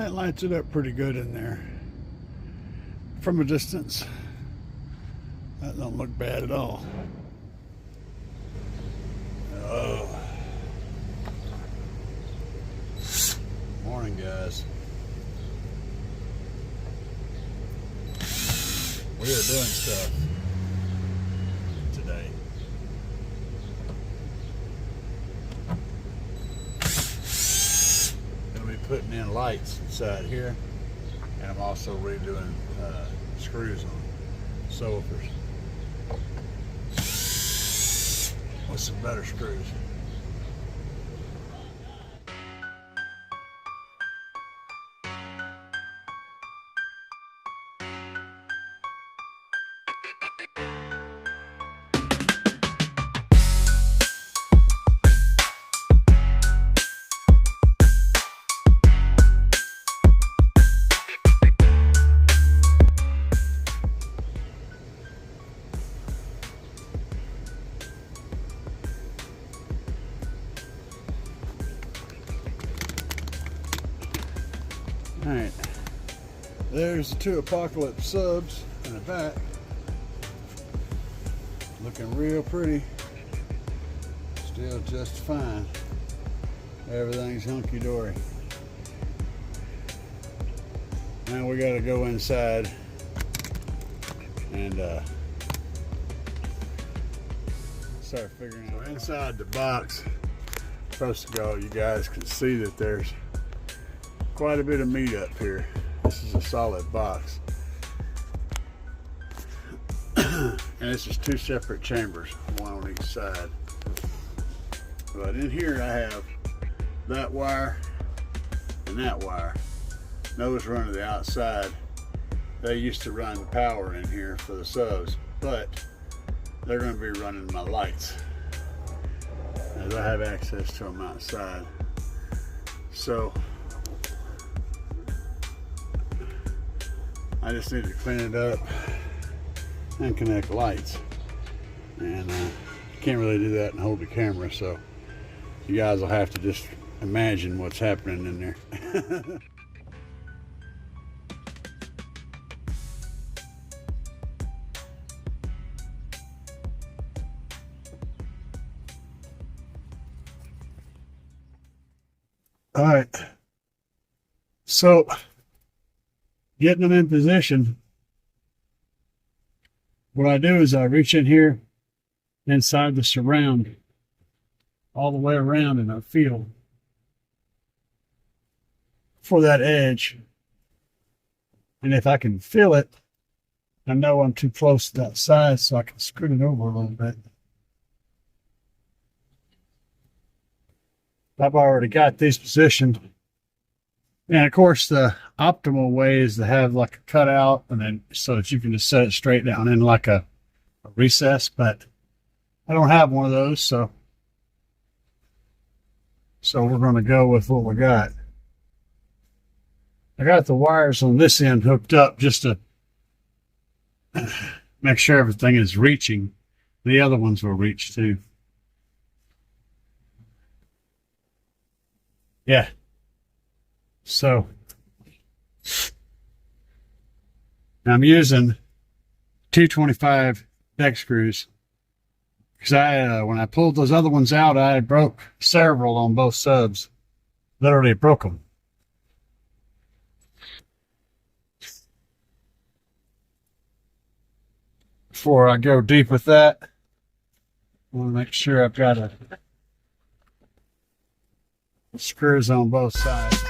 That lights it up pretty good in there. From a distance, that don't look bad at all. Oh. Morning, guys. We are doing stuff today. Gonna be putting in lights inside here, and I'm also redoing screws on subwoofers with some better screws. Alright, there's the two Apocalypse subs in the back. Looking real pretty. Still just fine. Everything's hunky-dory. Now we gotta go inside and start figuring out. So inside the box, supposed to go, you guys can see that there's quite a bit of meat up here. This is a solid box. And this is two separate chambers, one on each side. But in here I have that wire and that wire. Those run to the outside. They used to run power in here for the subs, but they're going to be running my lights, as I have access to them outside. So I just need to clean it up and connect lights, and can't really do that and hold the camera, so you guys will have to just imagine what's happening in there. All right, so getting them in position, what I do is I reach in here inside the surround all the way around, and I feel for that edge, and if I can feel it, I know I'm too close to that side, so I can screw it over a little bit. I've already got these positioned. And of course, the optimal way is to have like a cutout, and then so that you can just set it straight down in like a recess, but I don't have one of those, so we're going to go with what we got. I got the wires on this end hooked up just to make sure everything is reaching. The other ones will reach too. Yeah. So I'm using 225 deck screws because when I pulled those other ones out, I broke several on both subs. Literally broke them. Before I go deep with that, I want to make sure I've got screws on both sides.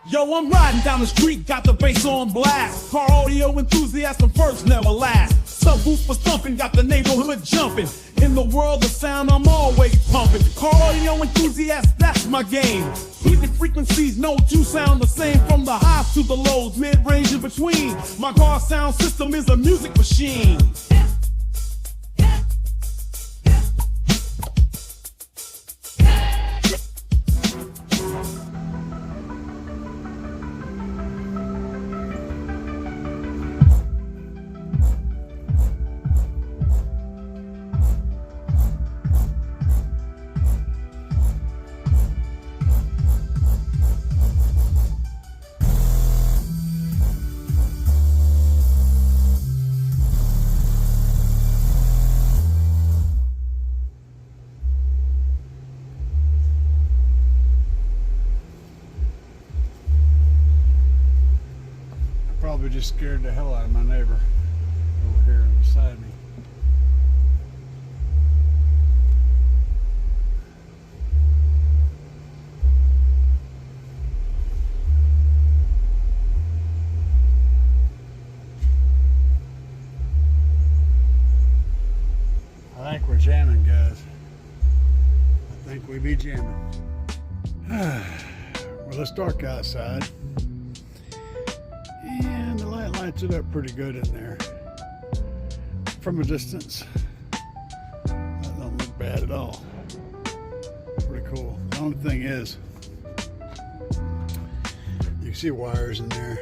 Yo, I'm riding down the street, got the bass on blast. Car audio enthusiasm first, never last. Subwoofer thumping, got the neighborhood jumping. In the world of sound, I'm always pumping. Car audio enthusiast, that's my game. Heated frequencies, no two sound the same. From the highs to the lows, mid-range in between. My car sound system is a music machine. just scared the hell out of my neighbor over here beside me. I think we're jamming, guys. I think we be jamming. Well, it's dark outside, and the light lights it up pretty good in there. From a distance, that don't look bad at all. Pretty cool. The only thing is, you can see wires in there,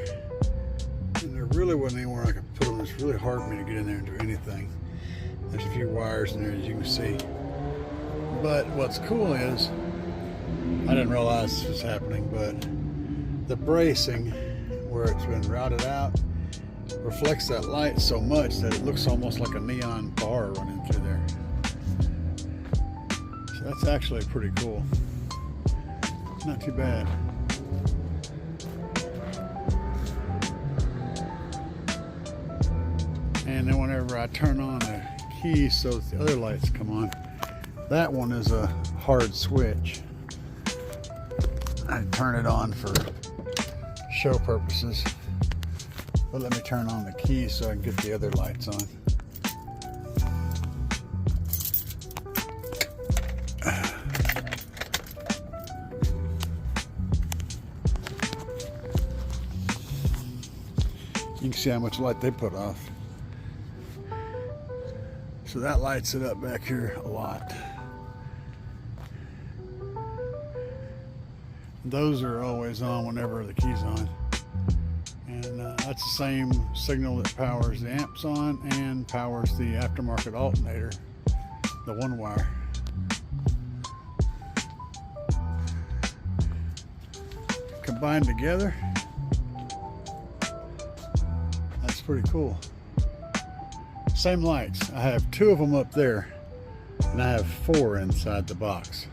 and there really wasn't anywhere I could put them. It's really hard for me to get in there and do anything. There's a few wires in there, as you can see. But what's cool is, I didn't realize this was happening, but the bracing where it's been routed out reflects that light so much that it looks almost like a neon bar running through there. So that's actually pretty cool. Not too bad. And then whenever I turn on the key so that the other lights come on, that one is a hard switch. I turn it on for show purposes, but let me turn on the key so I can get the other lights on. You can see how much light they put off. So that lights it up back here a lot. Those are always on whenever the key's on. And that's the same signal that powers the amps on and powers the aftermarket alternator, the one wire. Combined together, that's pretty cool. Same lights. I have 2 of them up there, and I have 4 inside the box.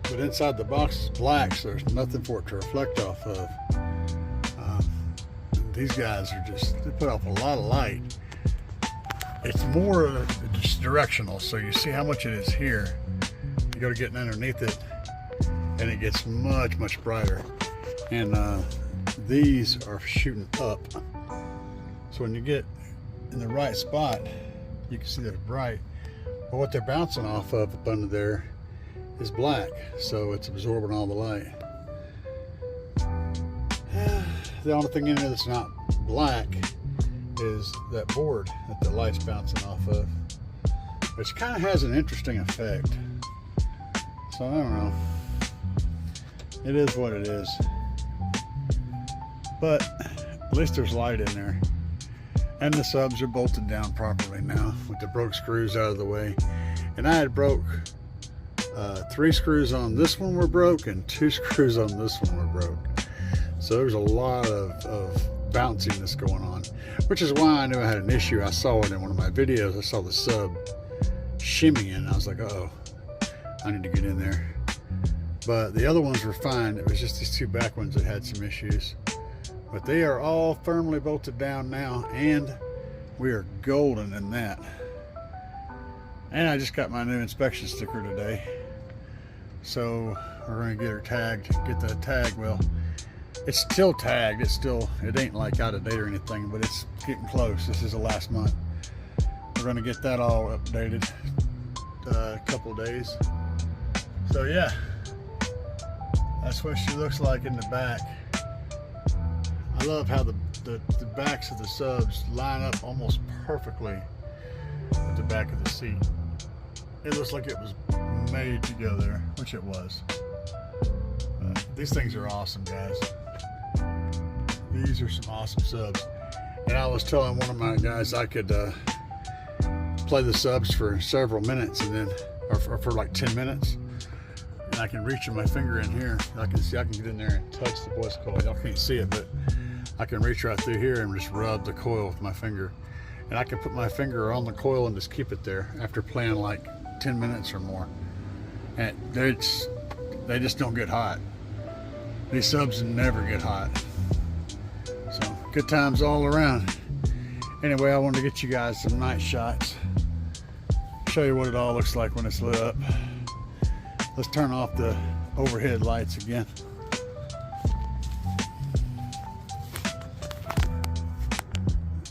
But inside the box is black, so there's nothing for it to reflect off of. These guys are they put off a lot of light. It's more just directional, so you see how much it is here. You go to getting underneath it, and it gets much, much brighter. And these are shooting up. So when you get in the right spot, you can see they're bright. But what they're bouncing off of up under there is black, so it's absorbing all the light. The only thing in there that's not black is that board that the light's bouncing off of, which kind of has an interesting effect. So I don't know. It is what it is. But at least there's light in there. And the subs are bolted down properly now with the broke screws out of the way. And I had broke 3 screws on this one were broke and 2 screws on this one were broke. So there's a lot of bounciness going on, which is why I knew I had an issue. I saw it in one of my videos. I saw the sub shimmying, and I was like, uh-oh, I need to get in there. But the other ones were fine. It was just these 2 back ones that had some issues. But they are all firmly bolted down now, and we are golden in that. And I just got my new inspection sticker today. So we're gonna get her tagged, get that tag. Well, it's still tagged. It ain't like out of date or anything, but it's getting close. This is the last month. We're gonna get that all updated a couple days. So yeah, that's what she looks like in the back. I love how the backs of the subs line up almost perfectly with the back of the seat. It looks like it was made to go there, which it was. These things are awesome, guys. These are some awesome subs. And I was telling one of my guys I could play the subs for several minutes, and then, or for like 10 minutes. And I can reach with my finger in here. I can get in there and touch the voice coil. Y'all can't see it, but I can reach right through here and just rub the coil with my finger. And I can put my finger on the coil and just keep it there after playing like 10 minutes or more. And they just don't get hot. These subs never get hot. Good times all around. Anyway, I wanted to get you guys some night shots. Show you what it all looks like when it's lit up. Let's turn off the overhead lights again.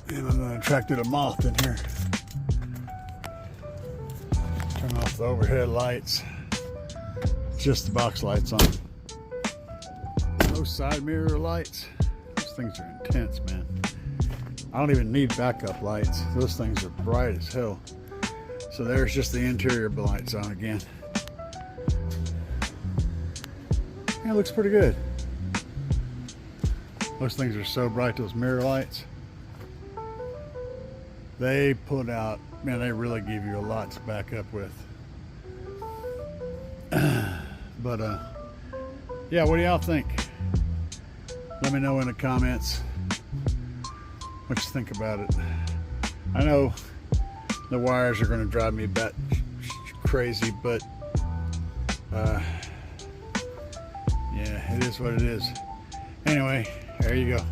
And I'm gonna attracted a moth in here. Turn off the overhead lights. Just the box lights on. No side mirror lights. Those things are intense, man. I don't even need backup lights. Those things are bright as hell. So there's just the interior lights on again. Yeah, it looks pretty good. Those things are so bright, those mirror lights. They put out, man, they really give you a lot to back up with. But yeah, what do y'all think? Let me know in the comments what you think about it. I know the wires are going to drive me bat crazy, but yeah, it is what it is. Anyway, there you go.